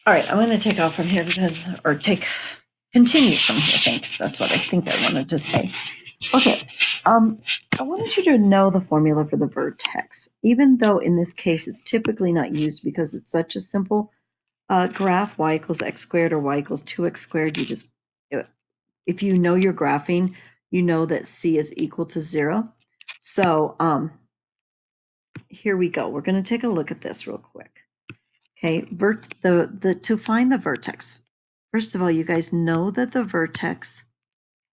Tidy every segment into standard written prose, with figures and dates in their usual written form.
All right, I'm going to take off from here because, or continue from here. Thanks. That's what I think I wanted to say. Okay. I wanted you to know the formula for the vertex, even though in this case it's typically not used because it's such a simple graph, y equals x squared or y equals 2x squared. You just, if you know your graphing, you know that c is equal to 0. So here we go. We're going to take a look at this real quick. Okay, to find the vertex. First of all, you guys know that the vertex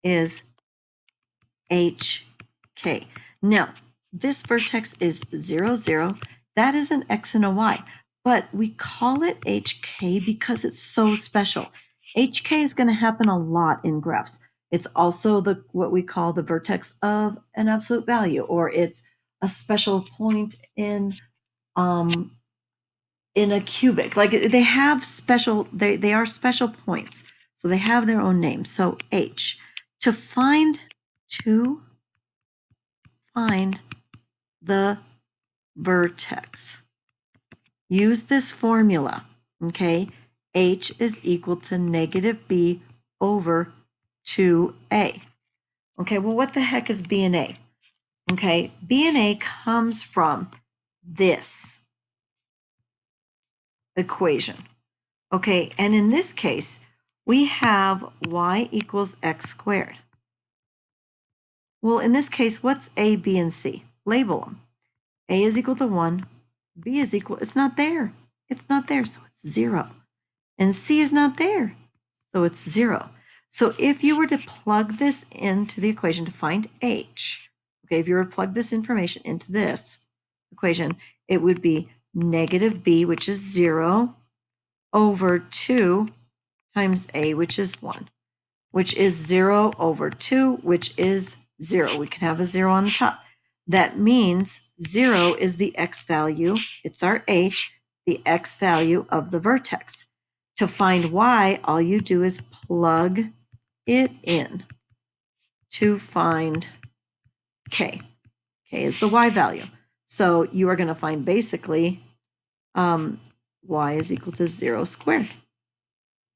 is HK. Now, this vertex is 0, 0. That is an X and a Y, but we call it HK because it's so special. HK is going to happen a lot in graphs. It's also what we call the vertex of an absolute value, or it's a special point in a cubic. Like they have special, they are special points. So they have their own name. So H. To find the vertex, use this formula, okay? H is equal to negative B over 2A. Okay, well, what the heck is B and A? Okay, B and A comes from this equation. Okay, and in this case, we have y equals x squared. Well, in this case, what's A, B, and C? Label them. A is equal to 1, B is equal, it's not there. It's not there, so it's 0. And C is not there, so it's 0. So if you were to plug this into the equation to find H, okay, if you were to plug this information into this equation, it would be negative B, which is 0, over 2 times A, which is 1, which is 0 over 2, which is 0. We can have a 0 on the top. That means 0 is the x value. It's our H, the x value of the vertex. To find y, all you do is plug it in to find k. K is the y value. So you are going to find basically y is equal to 0 squared.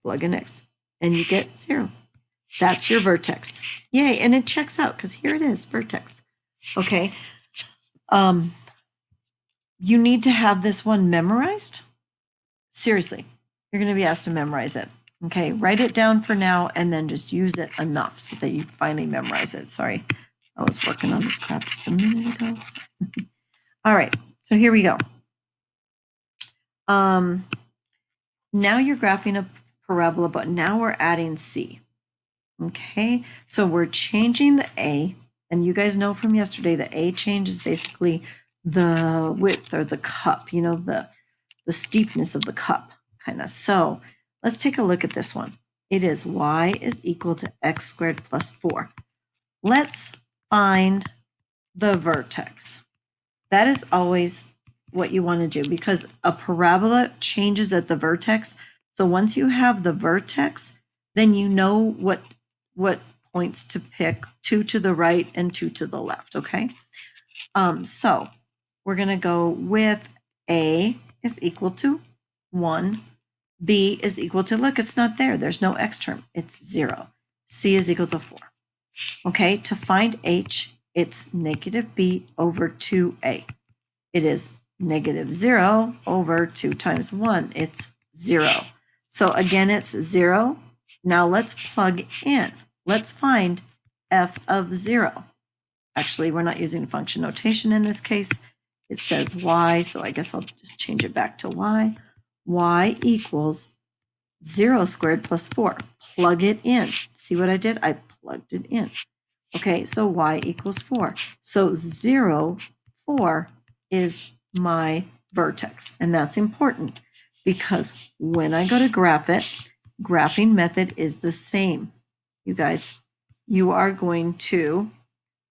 Plug in x, and you get 0. That's your vertex. Yay, and it checks out because here it is, vertex. Okay. You need to have this one memorized. Seriously, you're going to be asked to memorize it. Okay, write it down for now and then just use it enough so that you finally memorize it. Sorry, I was working on this crap just a minute ago. All right, so here we go. Now you're graphing a parabola, but now we're adding C. Okay, so we're changing the A, and you guys know from yesterday the A change is basically the width or the cup, you know, the steepness of the cup, kind of. So let's take a look at this one. It is y is equal to x squared plus 4. Let's find the vertex. That is always what you want to do because a parabola changes at the vertex. So once you have the vertex, then you know what points to pick, 2 to the right and 2 to the left, okay? So we're going to go with A is equal to 1. B is equal to, look, it's not there. There's no x term. It's 0. C is equal to 4. Okay, to find H, it's negative B over 2A. It is negative 0 over 2 times 1. It's 0. So again, it's 0. Now let's plug in. Let's find f of 0. Actually, we're not using function notation in this case. It says y, so I guess I'll just change it back to y. Y equals 0 squared plus 4. Plug it in. See what I did? I plugged it in. Okay, so y equals 4. So 0, 4 is my vertex. And that's important because when I go to graph it, graphing method is the same. You guys, you are going to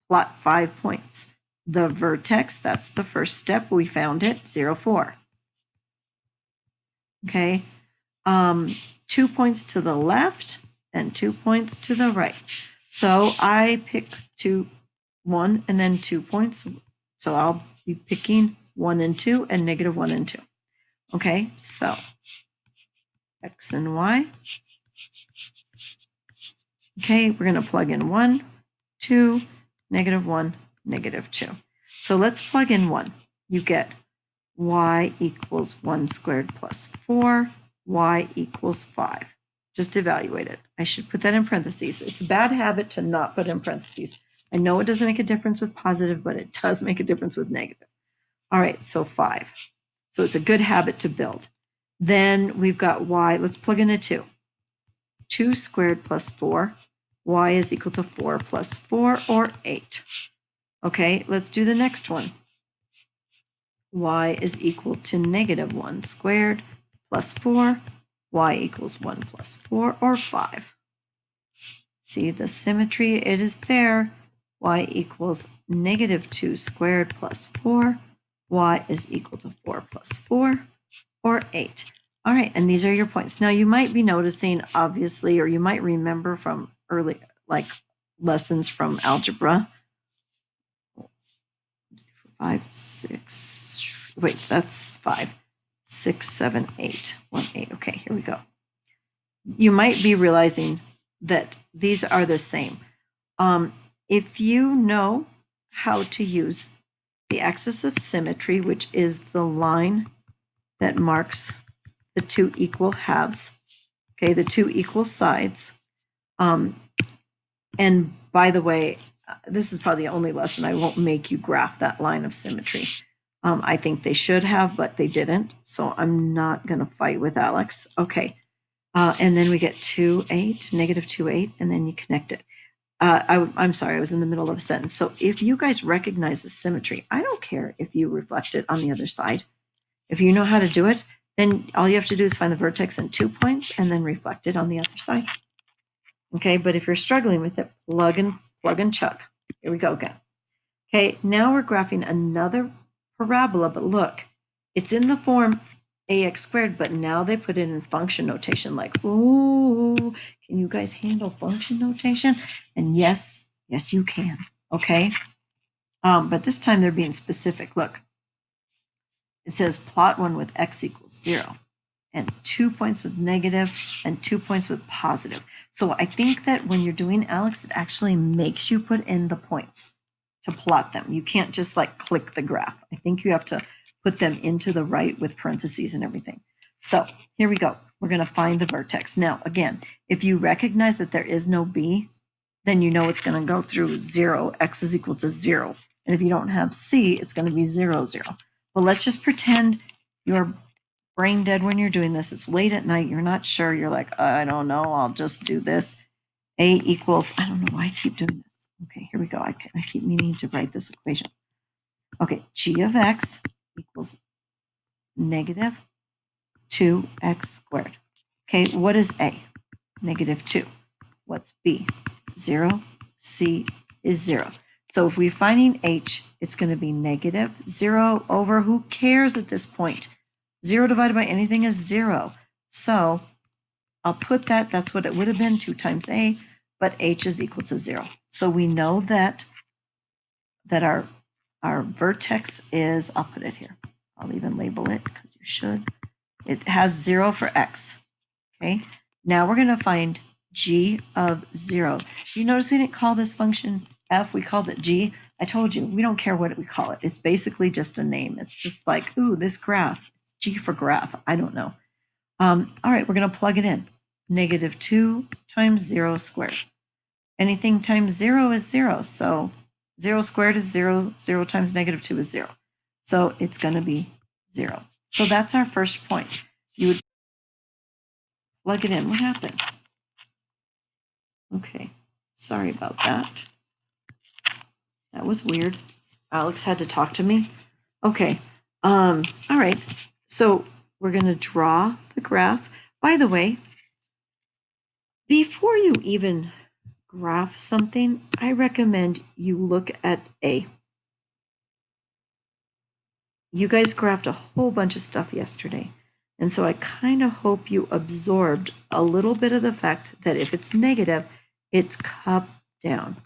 plot 5 points. The vertex, that's the first step. We found it, 0, 4. Okay, 2 points to the left and 2 points to the right. So I pick 2, 1, and then 2 points. So I'll be picking 1 and 2 and negative 1 and 2. Okay, so X and Y. Okay, we're going to plug in 1, 2, -1, -2. So let's plug in 1. You get y equals 1 squared plus 4, y equals 5. Just evaluate it. I should put that in parentheses. It's a bad habit to not put in parentheses. I know it doesn't make a difference with positive, but it does make a difference with negative. All right, so 5. So it's a good habit to build. Then we've got y. Let's plug in a 2. 2 squared plus 4. Y is equal to 4 plus 4, or 8. Okay, let's do the next one. Y is equal to -1 squared plus 4. Y equals 1 plus 4, or 5. See the symmetry? It is there. Y equals -2 squared plus 4. Y is equal to 4 plus 4, or 8. All right, and these are your points. Now you might be noticing, obviously, or you might remember from early, like lessons from algebra. 5, 6, wait, that's 5, 6, 7, 8, 1, 8. Okay, here we go. You might be realizing that these are the same. If you know how to use the axis of symmetry, which is the line that marks the two equal halves, okay, the two equal sides. And by the way, this is probably the only lesson I won't make you graph that line of symmetry. I think they should have, but they didn't. So I'm not going to fight with Alex. Okay. And then we get 2, 8, -2, 8, and then you connect it. I'm sorry, I was in the middle of a sentence. So if you guys recognize the symmetry, I don't care if you reflect it on the other side. If you know how to do it, then all you have to do is find the vertex and 2 points and then reflect it on the other side. Okay, but if you're struggling with it, plug and chug. Here we go again. Okay, now we're graphing another parabola, but look, it's in the form ax squared, but now they put it in function notation, like, ooh, can you guys handle function notation? And yes, you can, okay? But this time they're being specific. Look, it says plot one with x equals 0, and 2 points with negative, and 2 points with positive. So I think that when you're doing Alex, it actually makes you put in the points to plot them. You can't just like click the graph. I think you have to put them into the right with parentheses and everything. So here we go. We're going to find the vertex. Now, again, if you recognize that there is no B, then you know it's going to go through 0. X is equal to 0. And if you don't have C, it's going to be 0, 0. Well, let's just pretend you're brain dead when you're doing this. It's late at night. You're not sure. You're like, I don't know. I'll just do this. A equals, I don't know why I keep doing this. Okay, here we go. I keep meaning to write this equation. Okay, g of x equals -2x squared. Okay, what is a? -2. What's b? 0. C is 0. So if we're finding h, it's going to be -0 over, who cares at this point? 0 divided by anything is 0. So I'll put that, that's what it would have been, 2 times a, but h is equal to 0. So we know that our vertex is, I'll put it here. I'll even label it because you should. It has 0 for x. Okay. Now we're going to find g of 0. Do you notice we didn't call this function f? We called it g. I told you, we don't care what we call it. It's basically just a name. It's just like, ooh, this graph. It's g for graph. I don't know. All right, we're going to plug it in. -2 times 0 squared. Anything times 0 is 0. So 0 squared is 0. 0 times -2 is 0. So it's going to be 0. So that's our first point. You would plug it in. What happened? Okay, sorry about that. That was weird. Alex had to talk to me. Okay, all right. So we're going to draw the graph. By the way, before you even graph something, I recommend you look at A. You guys graphed a whole bunch of stuff yesterday. And so I kind of hope you absorbed a little bit of the fact that if it's negative, it's cup down.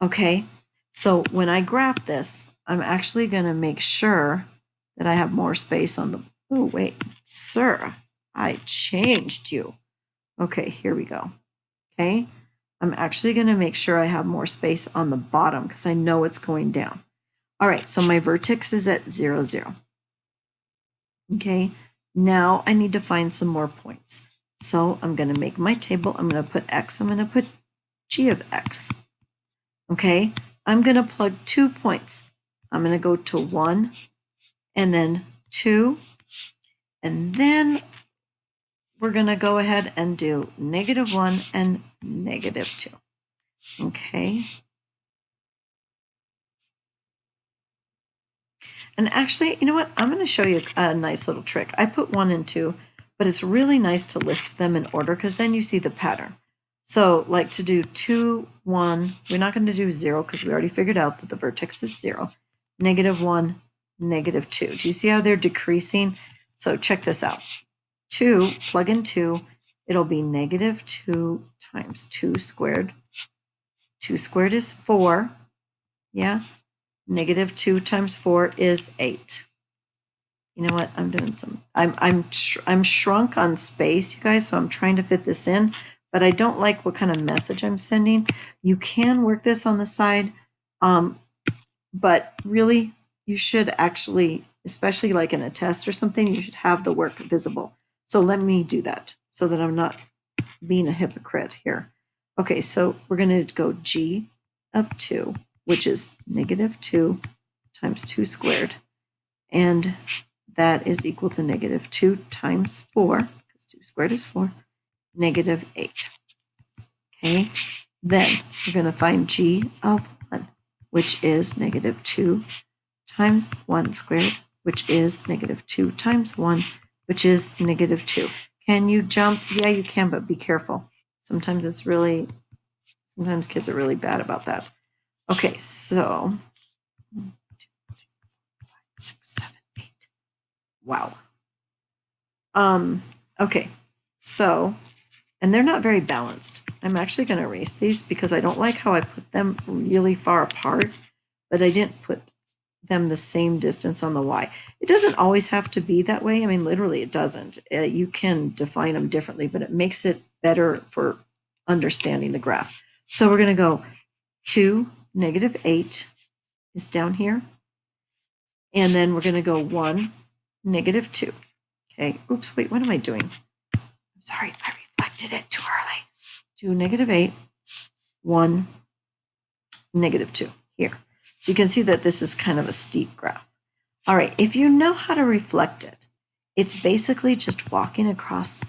Okay, so when I graph this, I'm actually going to make sure that I have more space on the, oh, wait, sir, I changed you. Okay, here we go. Okay, I'm actually going to make sure I have more space on the bottom because I know it's going down. All right, so my vertex is at 0, 0. Okay, now I need to find some more points. So I'm going to make my table. I'm going to put X. I'm going to put G of X. Okay, I'm going to plug 2 points. I'm going to go to 1 and then 2. And then we're going to go ahead and do -1 and -2. Okay. And actually, you know what? I'm going to show you a nice little trick. I put 1 and 2, but it's really nice to list them in order because then you see the pattern. So like to do 2, 1, we're not going to do 0 because we already figured out that the vertex is 0. -1, -2. Do you see how they're decreasing? So check this out. 2, plug in 2, it'll be -2 times 2 squared. 2 squared is 4. Yeah. -2 times 4 is 8. You know what? I'm doing some. I'm shrunk on space, you guys, so I'm trying to fit this in, but I don't like what kind of message I'm sending. You can work this on the side, but really, you should actually, especially like in a test or something, you should have the work visible. So let me do that so that I'm not being a hypocrite here. Okay, so we're going to go G of 2, which is -2 times 2 squared, and that is equal to -2 times 4, because 2 squared is 4, -8. Okay, then we're going to find G of 1, which is -2 times 1 squared, which is -2 times 1, which is -2. Can you jump? Yeah, you can, but be careful. Sometimes kids are really bad about that. Okay, so 6, 7, 8. Wow. Okay, so, and they're not very balanced. I'm actually going to erase these because I don't like how I put them really far apart, but I didn't put them the same distance on the Y. It doesn't always have to be that way. I mean, literally it doesn't. You can define them differently, but it makes it better for understanding the graph. So we're going to go 2, -8 is down here. And then we're going to go 1, -2. Okay, oops, wait, what am I doing? I'm sorry, I reflected it too early. 2, -8, 1, -2 here. So you can see that this is kind of a steep graph. All right, if you know how to reflect it, it's basically just walking across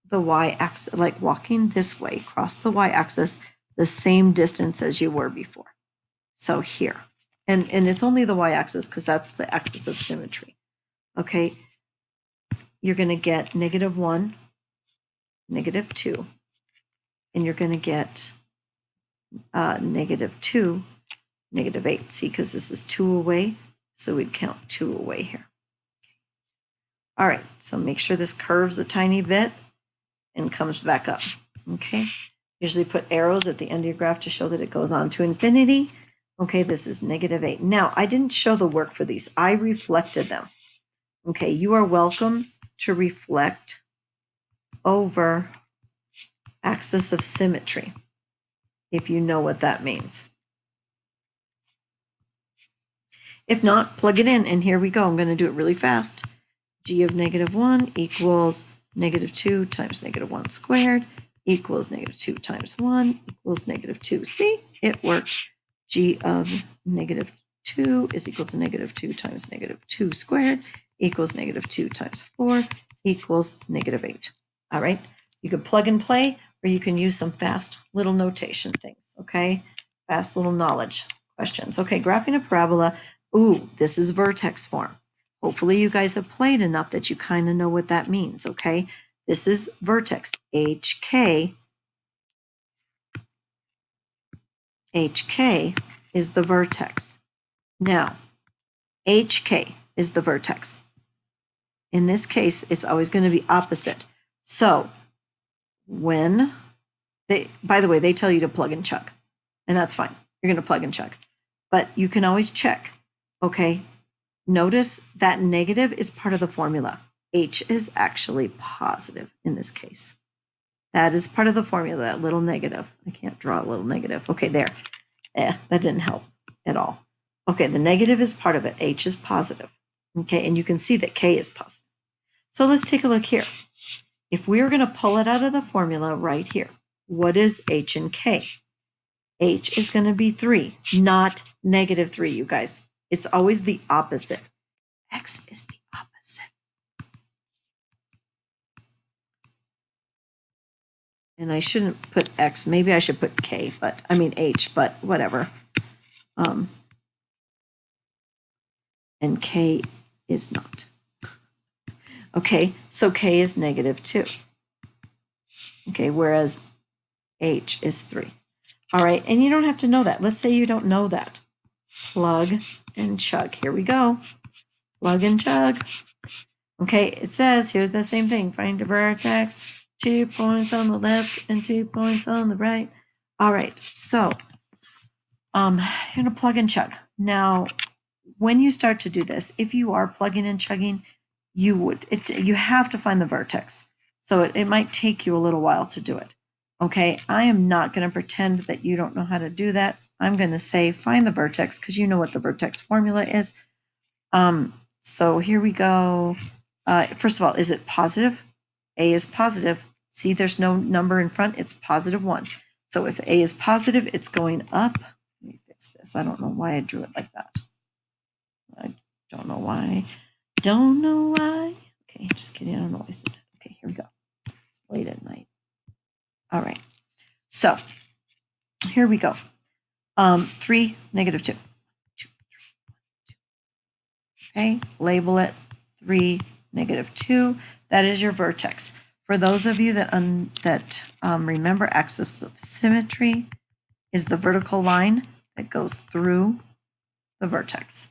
the y-axis, like walking this way across the y-axis, the same distance as you were before. So here, and it's only the y-axis because that's the axis of symmetry. Okay, you're going to get -1, -2, and you're going to get -2, -8. See, because this is 2 away, so we'd count 2 away here. All right, so make sure this curves a tiny bit and comes back up. Okay, usually put arrows at the end of your graph to show that it goes on to infinity. Okay, this is -8. Now, I didn't show the work for these. I reflected them. Okay, you are welcome to reflect over axis of symmetry, if you know what that means. If not, plug it in, and here we go. I'm going to do it really fast. G of -1 equals -2 times -1 squared equals -2 times 1 equals -2. See, it worked. G of -2 is equal to -2 times -2 squared equals -2 times 4 equals -8. All right, you can plug and play, or you can use some fast little notation things, okay? Fast little knowledge questions. Okay, graphing a parabola. Ooh, this is vertex form. Hopefully you guys have played enough that you kind of know what that means, okay? This is vertex, HK. HK is the vertex. Now, HK is the vertex. In this case, it's always going to be opposite. So when by the way, they tell you to plug and check, and that's fine. You're going to plug and check, but you can always check, okay? Notice that negative is part of the formula. H is actually positive in this case. That is part of the formula, that little negative. I can't draw a little negative. Okay, there. That didn't help at all. Okay, the negative is part of it. H is positive. Okay, and you can see that K is positive. So let's take a look here. If we were going to pull it out of the formula right here, what is H and K? H is going to be 3, not -3, you guys. It's always the opposite. X is the opposite. And I shouldn't put X. Maybe I should put K, but I mean H, but whatever. And K is not. Okay, so K is -2. Okay, whereas H is 3. All right, and you don't have to know that. Let's say you don't know that. Plug and chug. Here we go. Plug and chug. Okay, it says here the same thing. Find a vertex, 2 points on the left and 2 points on the right. All right, so you're gonna plug and chug. Now, when you start to do this, if you are plugging and chugging, you have to find the vertex. So it might take you a little while to do it. Okay, I am not going to pretend that you don't know how to do that. I'm going to say find the vertex because you know what the vertex formula is. So here we go. First of all, is it positive? A is positive. See, there's no number in front. It's +1. So if A is positive, it's going up. Let me fix this. I don't know why I drew it like that. I don't know why. Don't know why. Okay, just kidding. I don't know why I said that. Okay, here we go. It's late at night. All right. So here we go. 3, -2. 2, 3, 2. Okay, label it 3, -2. That is your vertex. For those of you that remember, axis of symmetry is the vertical line that goes through the vertex.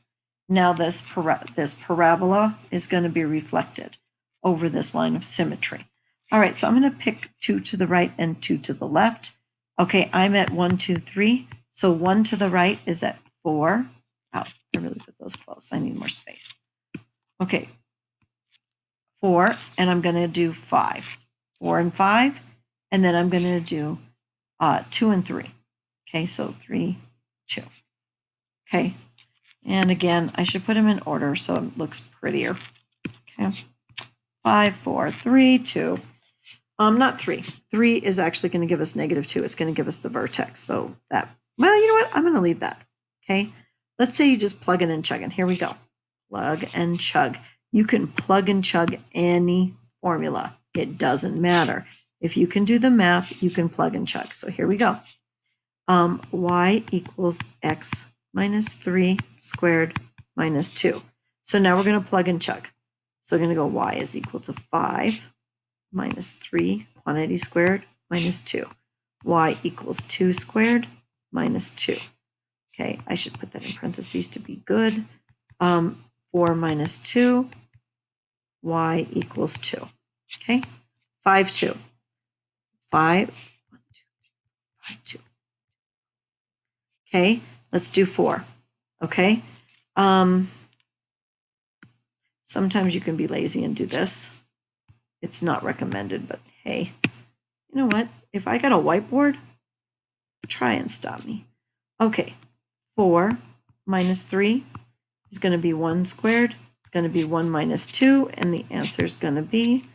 Now this parabola is going to be reflected over this line of symmetry. All right, so I'm going to pick 2 to the right and 2 to the left. Okay, I'm at 1, 2, 3. So 1 to the right is at 4. Oh, I really put those close. I need more space. Okay, 4, and I'm going to do 5. 4 and 5, and then I'm going to do 2 and 3. Okay, so 3, 2. Okay, and again, I should put them in order so it looks prettier. Okay, 5, 4, 3, 2. Not 3. 3 is actually going to give us -2. It's going to give us the vertex. So that, well, you know what? I'm going to leave that. Okay, let's say you just plug in and chug in. Here we go. Plug and chug. You can plug and chug any formula. It doesn't matter. If you can do the math, you can plug and chug. So here we go. Y equals x minus 3 squared minus 2. So now we're going to plug and chug. So we're going to go y is equal to 5 minus 3 quantity squared minus 2. Y equals 2 squared minus 2. Okay, I should put that in parentheses to be good. 4 minus 2, y equals 2. Okay, 5, 2. 5, 1, 2, 5, 2. Okay, let's do 4. Okay, sometimes you can be lazy and do this. It's not recommended, but hey, you know what? If I got a whiteboard, try and stop me. Okay, 4 minus 3 is going to be 1 squared. It's going to be 1 minus 2, and the answer is going to be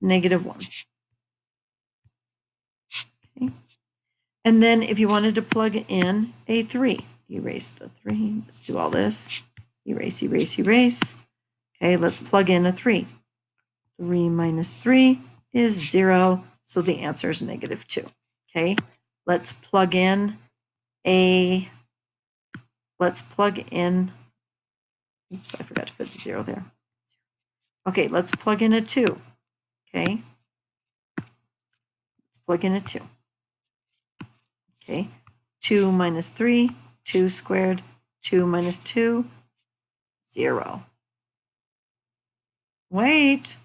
-1. Okay. And then if you wanted to plug in a 3, erase the 3. Let's do all this. Erase, erase, erase. Okay, let's plug in a 3. 3 minus 3 is 0, so the answer is -2. Okay, let's plug in oops, I forgot to put a 0 there. Okay, let's plug in a 2. Okay, let's plug in a 2. Okay, 2 minus 3, 2 squared, 2 minus 2, 0. Wait.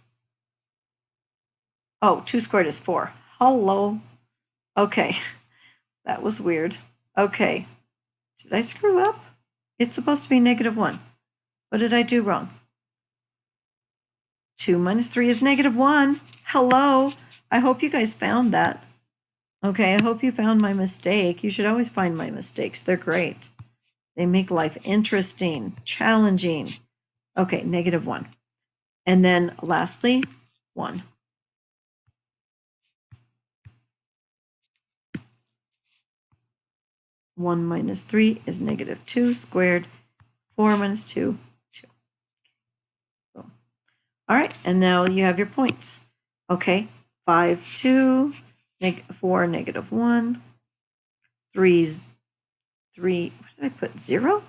Oh, 2 squared is 4. Hello. Okay, that was weird. Okay, did I screw up? It's supposed to be -1. What did I do wrong? 2 minus 3 is -1. Hello. I hope you guys found that. Okay, I hope you found my mistake. You should always find my mistakes. They're great. They make life interesting, challenging. Okay, -1. And then lastly, 1. 1 minus 3 is -2 squared. 4 minus 2, 2. Boom. All right, and now you have your points. Okay, 5, 2, 4, -1, 3, 3. What did I put? 0?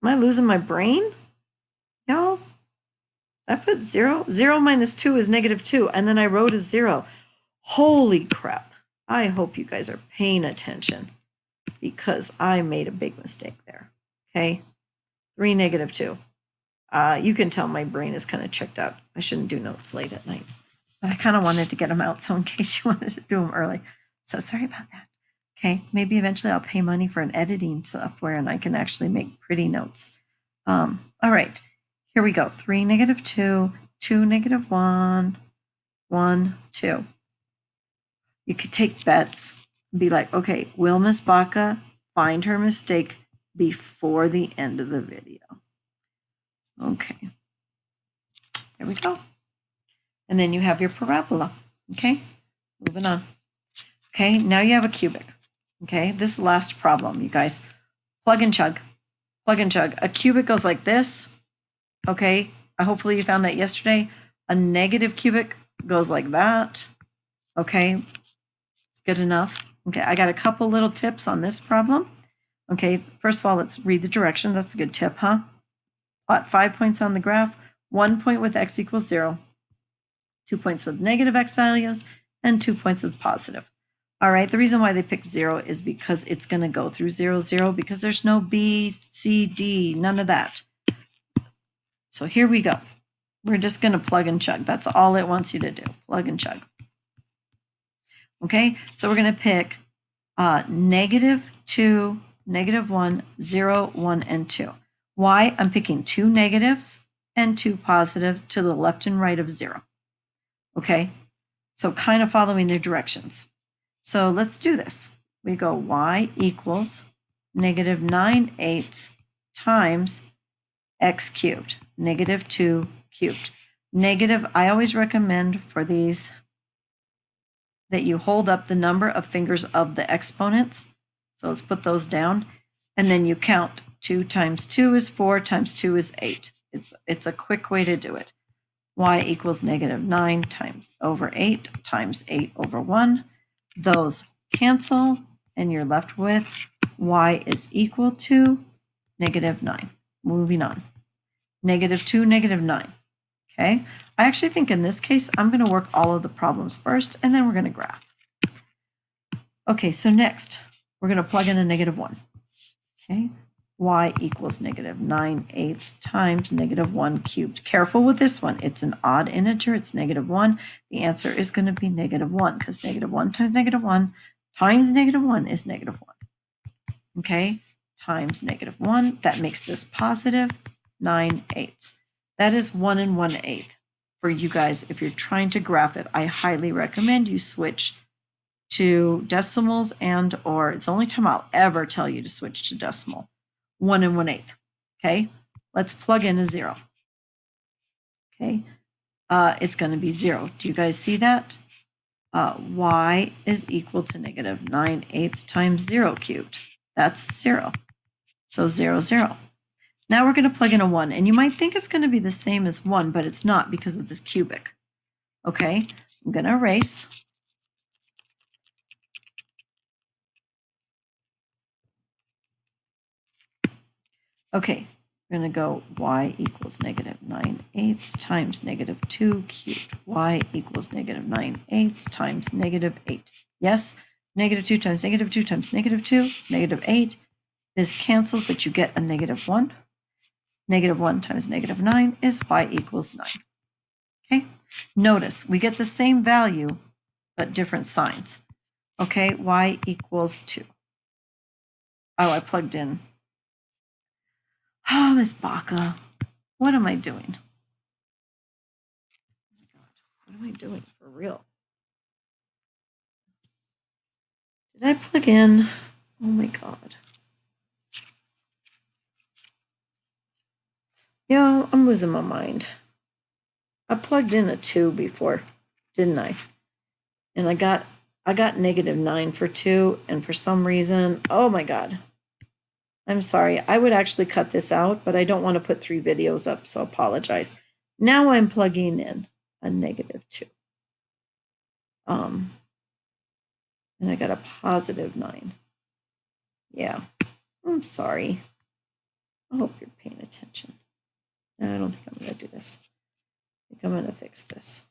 Am I losing my brain? Y'all? I put 0. 0 minus 2 is -2, and then I wrote a 0. Holy crap. I hope you guys are paying attention because I made a big mistake there. Okay, 3, -2. You can tell my brain is kind of checked out. I shouldn't do notes late at night, but I kind of wanted to get them out. So in case you wanted to do them early, so sorry about that. Okay, maybe eventually I'll pay money for an editing software and I can actually make pretty notes. All right, here we go. 3, -2, 2, -1, 1, 2. You could take bets and be like, okay, will Miss Baca find her mistake before the end of the video? Okay, there we go. And then you have your parabola. Okay, moving on. Okay, now you have a cubic. Okay, this last problem, you guys, plug and chug, plug and chug. A cubic goes like this. Okay, hopefully you found that yesterday. A negative cubic goes like that. Okay, it's good enough. Okay, I got a couple little tips on this problem. Okay, first of all, let's read the directions. That's a good tip, huh? Plot 5 points on the graph, 1 point with x equals 0, 2 points with negative x values, and 2 points with positive. All right, the reason why they picked 0 is because it's going to go through 0, 0, because there's no B, C, D, none of that. So here we go. We're just going to plug and chug. That's all it wants you to do, plug and chug. Okay, so we're going to pick -2, -1, 0, 1, and 2. Why? I'm picking 2 negatives and 2 positives to the left and right of 0. Okay, so kind of following their directions. So let's do this. We go y equals -9/8 times x cubed, -2 cubed. Negative, I always recommend for these that you hold up the number of fingers of the exponents. So let's put those down. And then you count 2 times 2 is 4 times 2 is 8. It's a quick way to do it. Y equals -9 times over 8 times 8 over 1. Those cancel, and you're left with y is equal to -9. Moving on. -2, -9. Okay, I actually think in this case, I'm going to work all of the problems first, and then we're going to graph. Okay, so next, we're going to plug in a -1. Okay, y equals -9/8 times -1 cubed. Careful with this one. It's an odd integer. It's -1. The answer is going to be -1 because -1 times -1 times -1 is -1. Okay, times -1. That makes this positive 9/8. That is 1 1/8. For you guys, if you're trying to graph it, I highly recommend you switch to decimals or it's the only time I'll ever tell you to switch to decimal. 1 1/8. Okay, let's plug in a 0. Okay, it's going to be 0. Do you guys see that? Y is equal to -9/8 times 0 cubed. That's 0. So 0, 0. Now we're going to plug in a 1, and you might think it's going to be the same as 1, but it's not because of this cubic. Okay, I'm going to erase. Okay, we're going to go y equals -9/8 times -2 cubed. Y equals -9/8 times -8. Yes, -2 times -2 times -2, -8. This cancels, but you get a -1. -1 times -9 is y equals 9. Okay, notice we get the same value, but different signs. Okay, y equals 2. Oh, I plugged in. Oh, Miss Baca, what am I doing? am I doing for real? Did I plug in? Oh my God. Yeah, I'm losing my mind. I plugged in a 2 before, didn't I? And I got -9 for 2, and for some reason, oh my God. I'm sorry. I would actually cut this out, but I don't want to put 3 videos up, so apologize. Now I'm plugging in a -2. And I got a +9. Yeah, I'm sorry. I hope you're paying attention. I don't think I'm going to do this. I think I'm going to fix this.